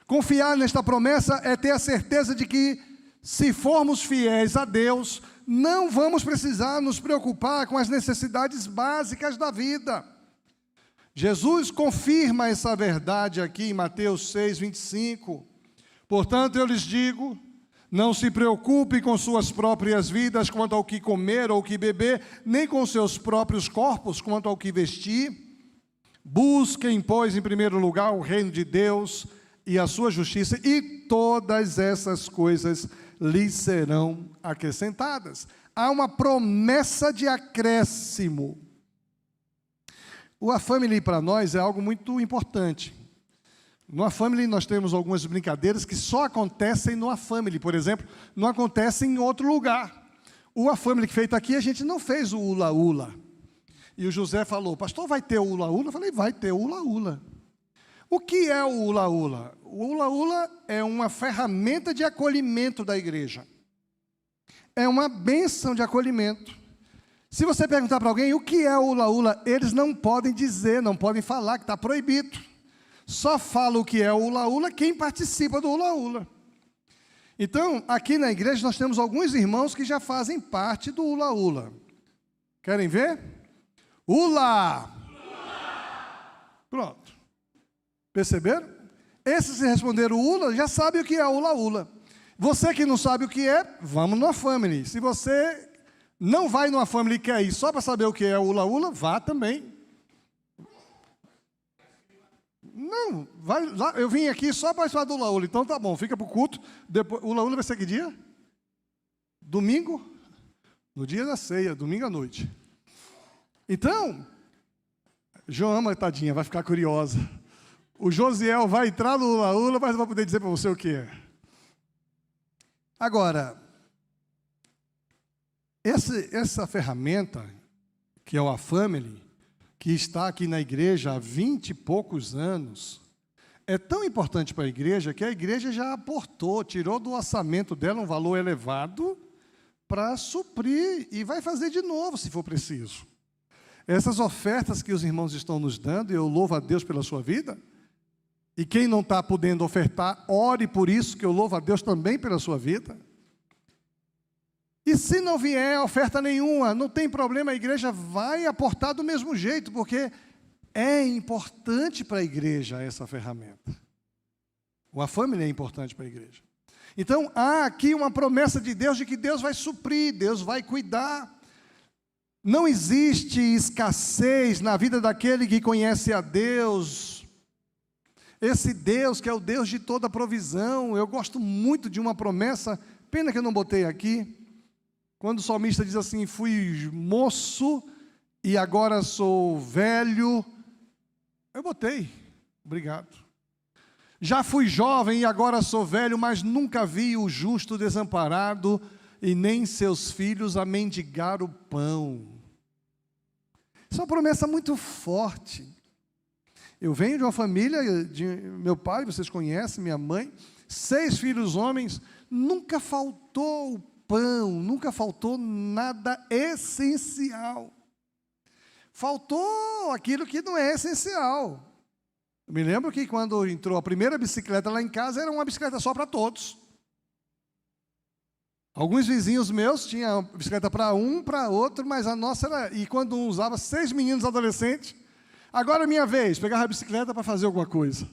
Confiar nesta promessa é ter a certeza de que, se formos fiéis a Deus, não vamos precisar nos preocupar com as necessidades básicas da vida. Jesus confirma essa verdade aqui em Mateus 6, 25. Portanto, eu lhes digo: não se preocupe com suas próprias vidas quanto ao que comer ou que beber, nem com seus próprios corpos quanto ao que vestir. Busquem, pois, em primeiro lugar o reino de Deus e a sua justiça, e todas essas coisas lhes serão acrescentadas. Há uma promessa de acréscimo. O A-Family para nós é algo muito importante. No A-Family nós temos algumas brincadeiras que só acontecem no A-Family. Por exemplo, não acontecem em outro lugar. O A-Family que feito aqui, a gente não fez o ula-ula. E o José falou: pastor, vai ter o ula-ula? Eu falei: vai ter o ula-ula. O que é o ula-ula? O ula-ula é uma ferramenta de acolhimento da igreja. É uma bênção de acolhimento. Se você perguntar para alguém o que é o ula-ula, eles não podem dizer, não podem falar, que está proibido. Só fala o que é o ula-ula quem participa do ula-ula. Então, aqui na igreja nós temos alguns irmãos que já fazem parte do ula-ula. Querem ver? Ula! Pronto. Perceberam? Esses que responderam ula já sabem o que é ula-ula. Você que não sabe o que é, vamos no A-Family. Se você não vai no A-Family e quer ir só para saber o que é ula-ula, vá também. Não, vai lá, eu vim aqui só para falar do ula-ula, então tá bom, fica para o culto. Depois, o ula-ula vai ser que dia? Domingo? No dia da ceia, domingo à noite. Então, Joama, tadinha, vai ficar curiosa. O Josiel vai entrar no ula-ula, mas não vai poder dizer para você o que é. Agora, essa ferramenta, que é o A-Family, que está aqui na igreja há 20 e poucos anos, é tão importante para a igreja que a igreja já aportou, tirou do orçamento dela um valor elevado para suprir e vai fazer de novo se for preciso. Essas ofertas que os irmãos estão nos dando, e eu louvo a Deus pela sua vida, e quem não está podendo ofertar, ore por isso, que eu louvo a Deus também pela sua vida. E se não vier oferta nenhuma, não tem problema, a igreja vai aportar do mesmo jeito, porque é importante para a igreja essa ferramenta. O A-Family é importante para a igreja. Então, há aqui uma promessa de Deus, de que Deus vai suprir, Deus vai cuidar. Não existe escassez na vida daquele que conhece a Deus. Esse Deus que é o Deus de toda provisão. Eu gosto muito de uma promessa, pena que eu não botei aqui, quando o salmista diz assim: fui moço e agora sou velho. Eu botei, obrigado. Já fui jovem e agora sou velho, mas nunca vi o justo desamparado e nem seus filhos a mendigar o pão. Isso é uma promessa muito forte. Eu venho de uma família, de meu pai, vocês conhecem, minha mãe, 6 filhos homens, nunca faltou o pão, nunca faltou nada essencial. Faltou aquilo que não é essencial. Eu me lembro que quando entrou a primeira bicicleta lá em casa, era uma bicicleta só para todos. Alguns vizinhos meus tinham bicicleta para um, para outro, mas a nossa era... E quando um usava, 6 meninos adolescentes, agora é minha vez, pegava a bicicleta para fazer alguma coisa.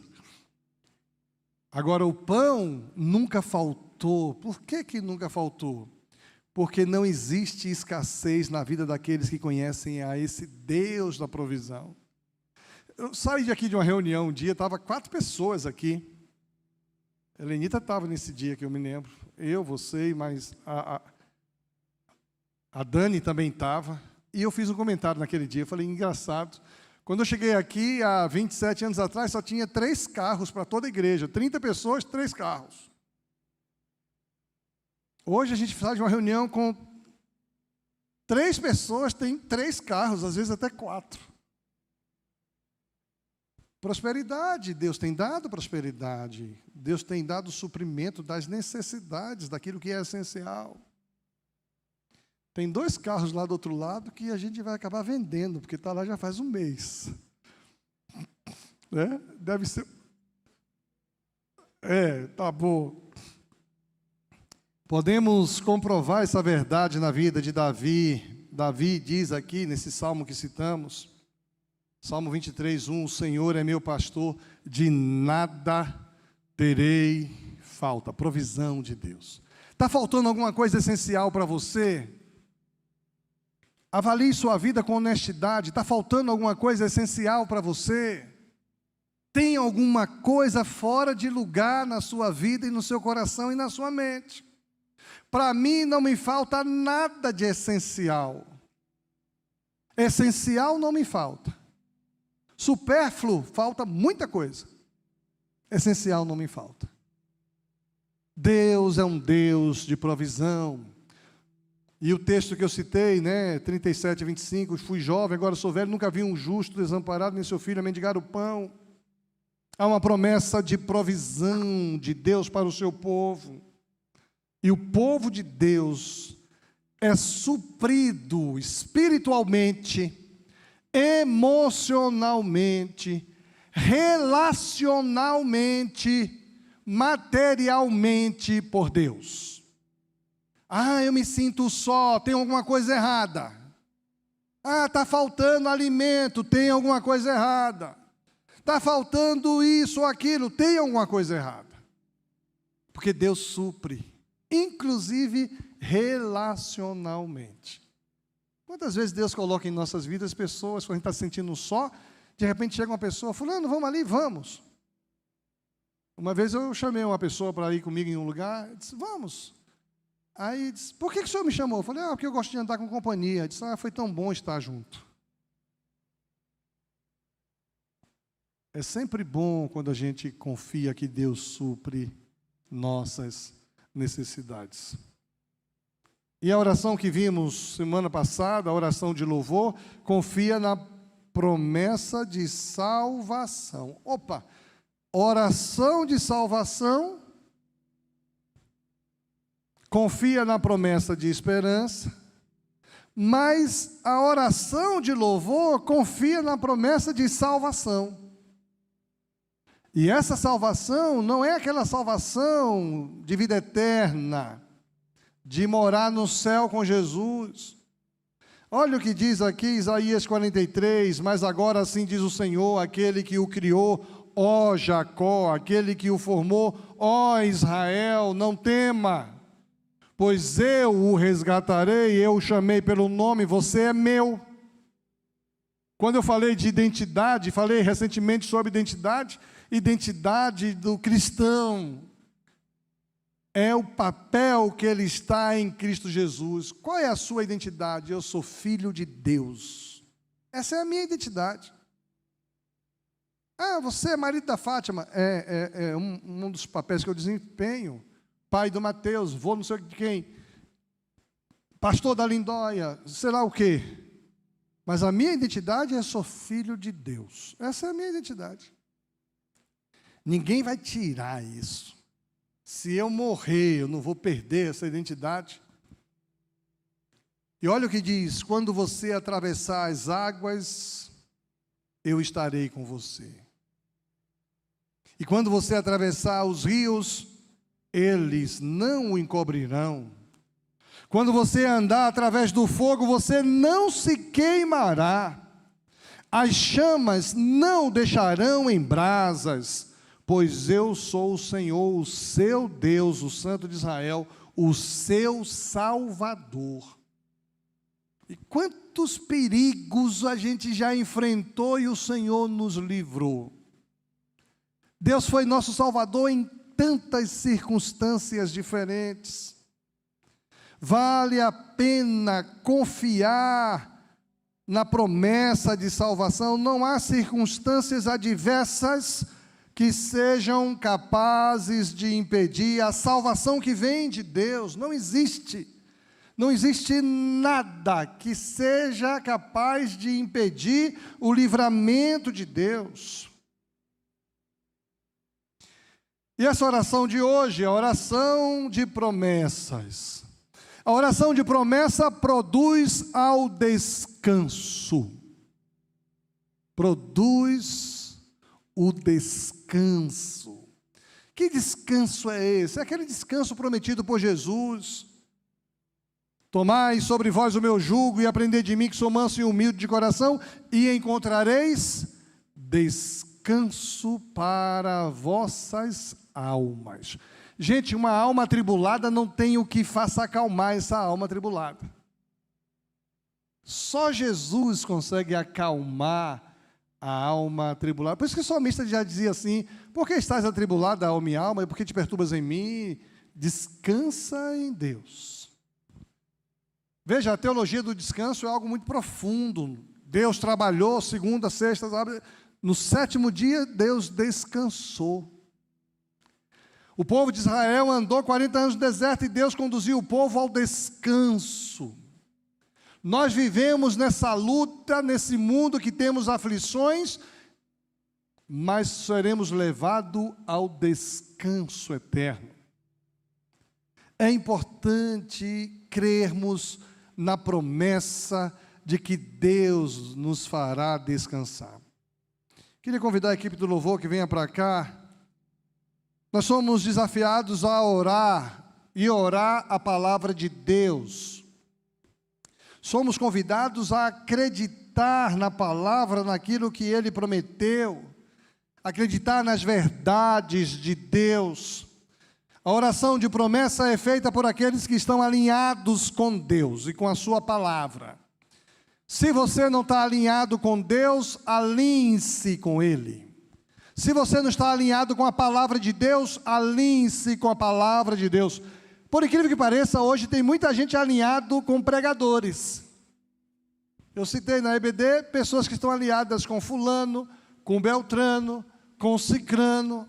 Agora o pão nunca faltou. Por que nunca faltou? Porque não existe escassez na vida daqueles que conhecem a esse Deus da provisão. Eu saí aqui de uma reunião um dia, estava 4 pessoas aqui. A Helenita estava nesse dia, que eu me lembro. Eu, você, mas a Dani também estava. E eu fiz um comentário naquele dia, eu falei, engraçado. Quando eu cheguei aqui, há 27 anos atrás, só tinha 3 carros para toda a igreja. 30 pessoas, 3 carros. Hoje a gente faz uma reunião com 3 pessoas, tem 3 carros, às vezes até 4. Prosperidade, Deus tem dado prosperidade. Deus tem dado o suprimento das necessidades, daquilo que é essencial. Tem 2 carros lá do outro lado que a gente vai acabar vendendo, porque está lá já faz um mês. Né? Deve ser... tá bom. Podemos comprovar essa verdade na vida de Davi. Davi diz aqui, nesse salmo que citamos, Salmo 23:1, o Senhor é meu pastor, de nada terei falta. Provisão de Deus. Está faltando alguma coisa essencial para você? Avalie sua vida com honestidade. Está faltando alguma coisa essencial para você? Tem alguma coisa fora de lugar na sua vida e no seu coração e na sua mente? Para mim não me falta nada de essencial. Essencial não me falta. Supérfluo, falta muita coisa. Essencial não me falta. Deus é um Deus de provisão. E o texto que eu citei, 37:25, fui jovem, agora sou velho, nunca vi um justo desamparado, nem seu filho a mendigar o pão. Há uma promessa de provisão de Deus para o seu povo. E o povo de Deus é suprido espiritualmente, emocionalmente, relacionalmente, materialmente por Deus. Eu me sinto só, tem alguma coisa errada. Está faltando alimento, tem alguma coisa errada. Está faltando isso ou aquilo, tem alguma coisa errada. Porque Deus supre, inclusive relacionalmente. Quantas vezes Deus coloca em nossas vidas pessoas, quando a gente está se sentindo só, de repente chega uma pessoa, fulano, vamos ali, vamos. Uma vez eu chamei uma pessoa para ir comigo em um lugar, disse, vamos. Aí disse, por que o senhor me chamou? Eu falei, porque eu gosto de andar com companhia. Disse, foi tão bom estar junto. É sempre bom quando a gente confia que Deus supre nossas necessidades. E a oração que vimos semana passada, a oração de louvor, confia na promessa de salvação. Oração de salvação, confia na promessa de esperança, mas a oração de louvor confia na promessa de salvação. E essa salvação não é aquela salvação de vida eterna, de morar no céu com Jesus. Olha o que diz aqui Isaías 43, mas agora assim diz o Senhor, aquele que o criou, ó Jacó, aquele que o formou, ó Israel, não tema, pois eu o resgatarei, eu o chamei pelo nome, você é meu. Quando eu falei de identidade, falei recentemente sobre identidade, identidade do cristão é o papel que ele está em Cristo Jesus. Qual é a sua identidade? Eu sou filho de Deus. Essa é a minha identidade. Você é marido da Fátima. É um dos papéis que eu desempenho. Pai do Mateus, vô não sei de quem. Pastor da Lindóia, sei lá o quê. Mas a minha identidade é sou filho de Deus. Essa é a minha identidade. Ninguém vai tirar isso. Se eu morrer, eu não vou perder essa identidade. E olha o que diz: quando você atravessar as águas, eu estarei com você. E quando você atravessar os rios, eles não o encobrirão. Quando você andar através do fogo, você não se queimará. As chamas não o deixarão em brasas, pois eu sou o Senhor, o seu Deus, o Santo de Israel, o seu Salvador. E quantos perigos a gente já enfrentou e o Senhor nos livrou. Deus foi nosso Salvador em tantas circunstâncias diferentes. Vale a pena confiar na promessa de salvação. Não há circunstâncias adversas que sejam capazes de impedir a salvação que vem de Deus. Não existe. Não existe nada que seja capaz de impedir o livramento de Deus. E essa oração de hoje é a oração de promessas. A oração de promessa produz ao descanso. Produz o descanso. Que descanso é esse? É aquele descanso prometido por Jesus. Tomai sobre vós o meu jugo e aprendei de mim, que sou manso e humilde de coração, e encontrareis descanso para vossas almas. Gente, uma alma atribulada não tem o que faça acalmar essa alma atribulada. Só Jesus consegue acalmar a alma atribulada. Por isso que o salmista já dizia assim: por que estás atribulada, ó minha alma, e por que te perturbas em mim? Descansa em Deus. Veja, a teologia do descanso é algo muito profundo. Deus trabalhou segunda, sexta, sábado. No sétimo dia, Deus descansou. O povo de Israel andou 40 anos no deserto e Deus conduziu o povo ao descanso. Nós vivemos nessa luta, nesse mundo que temos aflições, mas seremos levados ao descanso eterno. É importante crermos na promessa de que Deus nos fará descansar. Queria convidar a equipe do louvor que venha para cá. Nós somos desafiados a orar e orar a palavra de Deus. Somos convidados a acreditar na palavra, naquilo que Ele prometeu, acreditar nas verdades de Deus. A oração de promessa é feita por aqueles que estão alinhados com Deus e com a sua palavra. Se você não está alinhado com Deus, alinhe-se com Ele. Se você não está alinhado com a palavra de Deus, alinhe-se com a palavra de Deus. Por incrível que pareça, hoje tem muita gente alinhado com pregadores. Eu citei na EBD pessoas que estão alinhadas com fulano, com beltrano, com cicrano.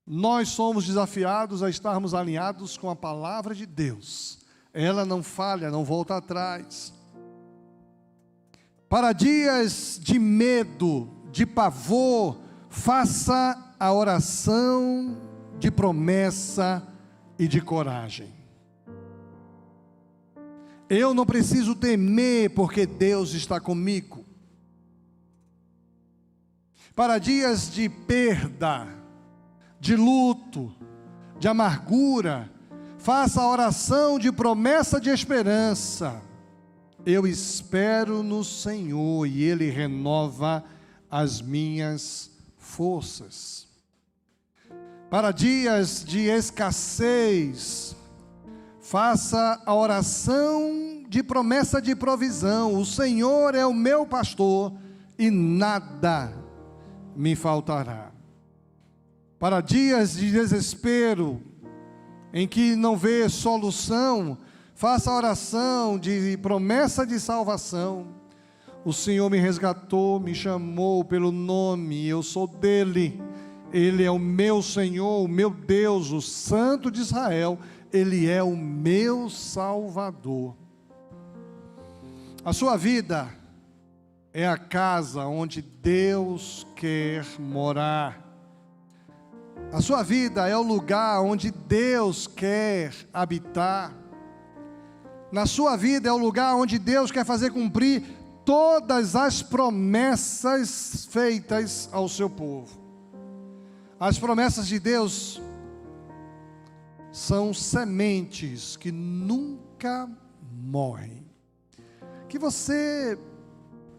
Nós somos desafiados a estarmos alinhados com a palavra de Deus. Ela não falha, não volta atrás. Para dias de medo, de pavor, faça a oração de promessa e de coragem. Eu não preciso temer, porque Deus está comigo. Para dias de perda, de luto, de amargura, faça a oração de promessa de esperança. Eu espero no Senhor e Ele renova as minhas forças. Para dias de escassez, faça a oração de promessa de provisão. O Senhor é o meu pastor e nada me faltará. para dias de desespero, em que não vê solução, faça a oração de promessa de salvação. O Senhor me resgatou, me chamou pelo nome, eu sou dele. Ele é o meu Senhor, o meu Deus, o Santo de Israel. Ele é o meu Salvador. A sua vida é a casa onde Deus quer morar. A sua vida é o lugar onde Deus quer habitar. Na sua vida é o lugar onde Deus quer fazer cumprir todas as promessas feitas ao seu povo. As promessas de Deus são sementes que nunca morrem. Que você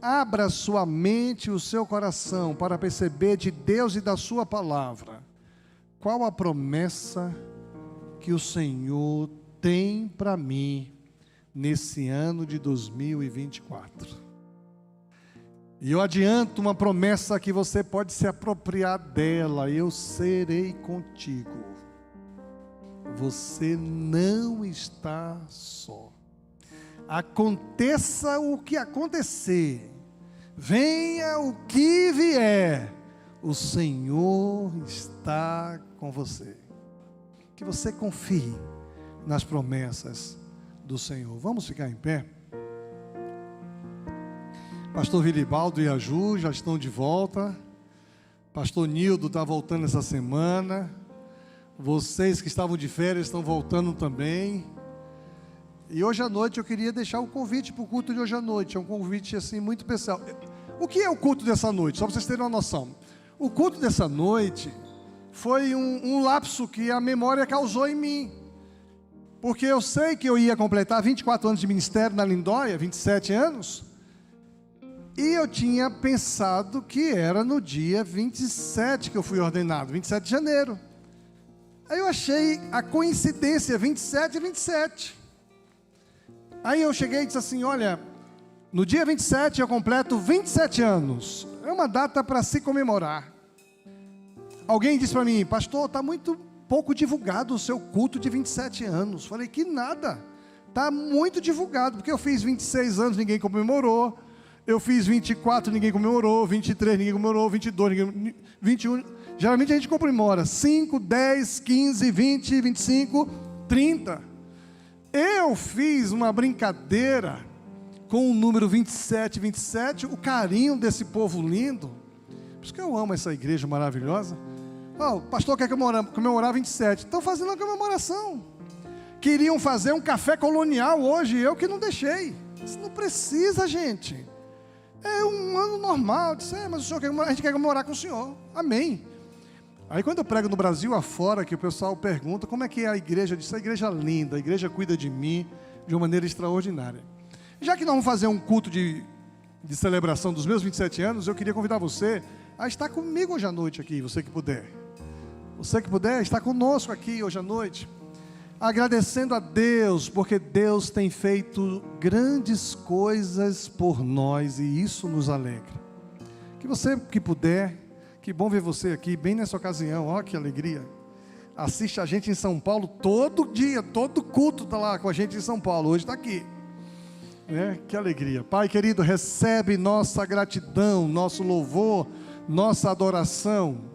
abra sua mente e o seu coração para perceber de Deus e da sua palavra qual a promessa que o Senhor tem para mim nesse ano de 2024. E eu adianto uma promessa que você pode se apropriar dela: eu serei contigo. Você não está só. Aconteça o que acontecer, venha o que vier, o Senhor está com você. Que você confie nas promessas do Senhor. Vamos ficar em pé? Pastor Vilibaldo e a Ju já estão de volta. Pastor Nildo está voltando essa semana. Vocês que estavam de férias estão voltando também. E hoje à noite eu queria deixar um convite para o culto de hoje à noite. É um convite assim muito especial. O que é o culto dessa noite? Só para vocês terem uma noção. O culto dessa noite foi um lapso que a memória causou em mim. Porque eu sei que eu ia completar 24 anos de ministério na Lindóia, 27 anos. E eu tinha pensado que era no dia 27 que eu fui ordenado, 27 de janeiro. Aí eu achei a coincidência, 27 e 27. Aí eu cheguei e disse assim: olha, no dia 27 eu completo 27 anos. É uma data para se comemorar. Alguém disse para mim: pastor, está muito pouco divulgado o seu culto de 27 anos. Falei: que nada, está muito divulgado, porque eu fiz 26 anos, ninguém comemorou. Eu fiz 24, ninguém comemorou. 23, ninguém comemorou. 22, ninguém, 21. Geralmente a gente comemora 5, 10, 15, 20, 25, 30. Eu fiz uma brincadeira com o número 27, 27, o carinho desse povo lindo. Por isso que eu amo essa igreja maravilhosa. O pastor quer comemorar 27. Estão fazendo a comemoração. Queriam fazer um café colonial hoje, eu que não deixei. Isso não precisa, gente. É um ano normal. Eu disse: mas o senhor a gente quer comemorar com o senhor. Amém. Aí quando eu prego no Brasil afora, que o pessoal pergunta como é que é a igreja, eu disse: a igreja é linda, a igreja cuida de mim de uma maneira extraordinária. Já que nós vamos fazer um culto de celebração dos meus 27 anos, eu queria convidar você a estar comigo hoje à noite aqui, você que puder. Você que puder, estar conosco aqui hoje à noite, agradecendo a Deus, porque Deus tem feito grandes coisas por nós e isso nos alegra. Que você que puder, que bom ver você aqui, bem nessa ocasião, ó que alegria. Assiste a gente em São Paulo todo dia, todo culto está lá com a gente em São Paulo, hoje está aqui. Que alegria. Pai querido, recebe nossa gratidão, nosso louvor, nossa adoração.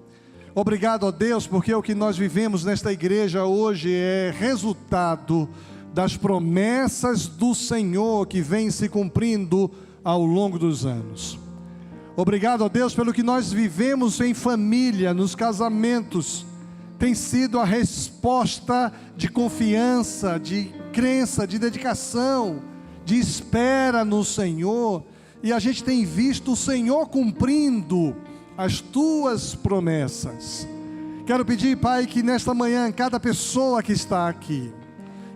Obrigado a Deus, porque o que nós vivemos nesta igreja hoje é resultado das promessas do Senhor que vem se cumprindo ao longo dos anos. Obrigado a Deus pelo que nós vivemos em família, nos casamentos. Tem sido a resposta de confiança, de crença, de dedicação, de espera no Senhor. E a gente tem visto o Senhor cumprindo as tuas promessas. Quero pedir, Pai, que nesta manhã, cada pessoa que está aqui,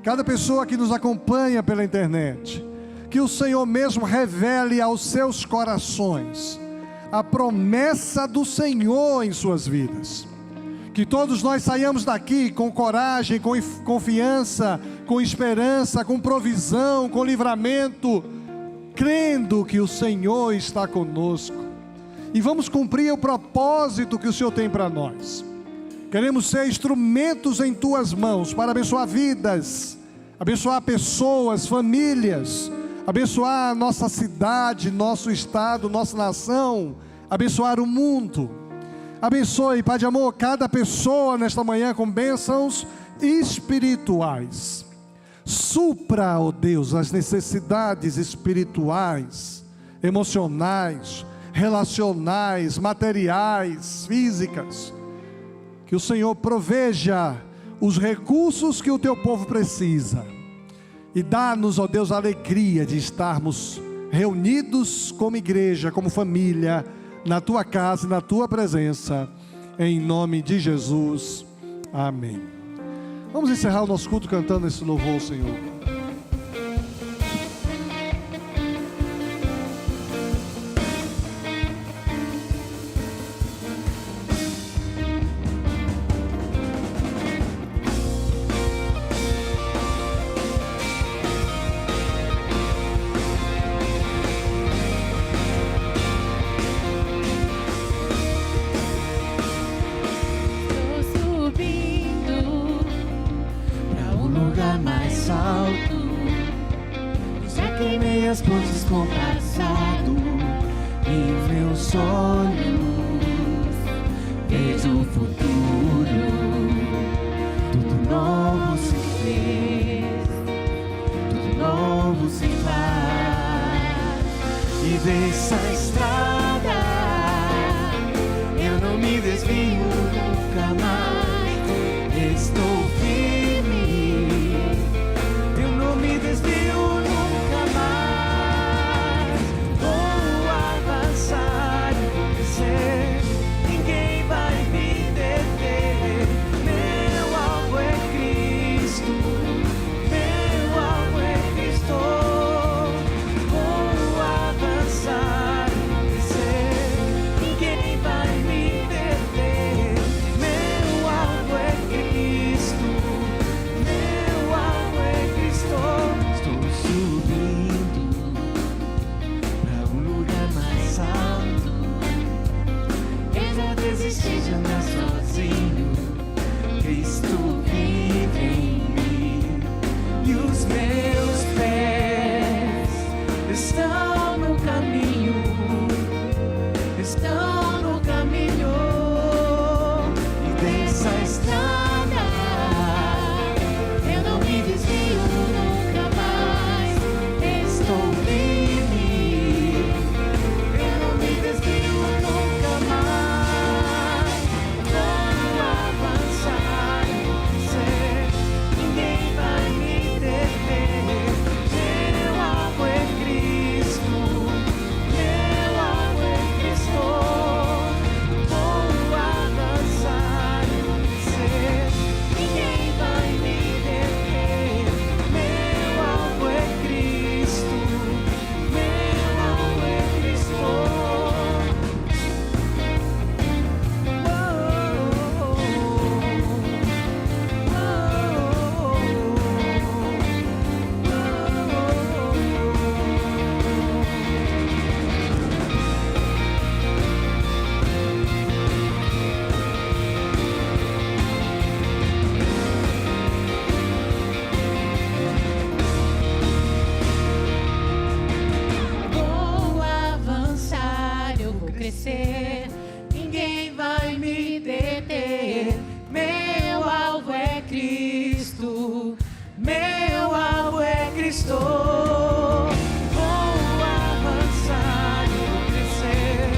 cada pessoa que nos acompanha pela internet, que o Senhor mesmo revele aos seus corações a promessa do Senhor em suas vidas. Que todos nós saiamos daqui com coragem, com confiança, com esperança, com provisão, com livramento, crendo que o Senhor está conosco. E vamos cumprir o propósito que o Senhor tem para nós. Queremos ser instrumentos em tuas mãos para abençoar vidas, abençoar pessoas, famílias, abençoar a nossa cidade, nosso estado, nossa nação, abençoar o mundo. Abençoe, Pai de amor, cada pessoa nesta manhã com bênçãos espirituais. Supra, ó Deus, as necessidades espirituais, emocionais, relacionais, materiais, físicas. Que o Senhor proveja os recursos que o teu povo precisa. E dá-nos, ó Deus, a alegria de estarmos reunidos como igreja, como família, na tua casa e na tua presença, em nome de Jesus, amém. Vamos encerrar o nosso culto cantando esse louvor ao Senhor. As pontes com o passado e os meus olhos vejo o futuro. Tudo novo se fez, tudo novo se faz. E dessa estrada eu não me desvio nunca mais. Estou firme, eu não me desvio. Ninguém vai me deter. Meu alvo é Cristo, meu alvo é Cristo. Vou avançar e vou crescer.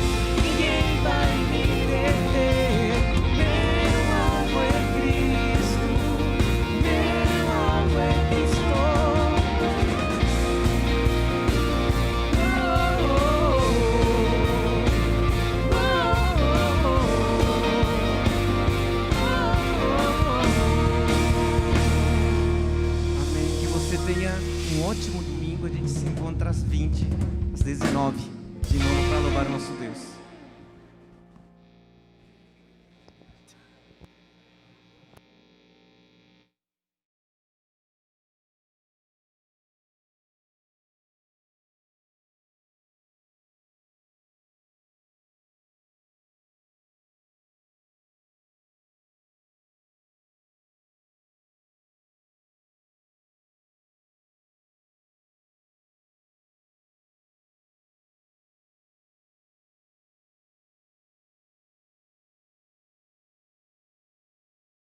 Ninguém vai me deter. Meu alvo é Cristo, meu alvo é Cristo. Tenha um ótimo domingo. A gente se encontra às 20, às 19, de novo para louvar o nosso Deus.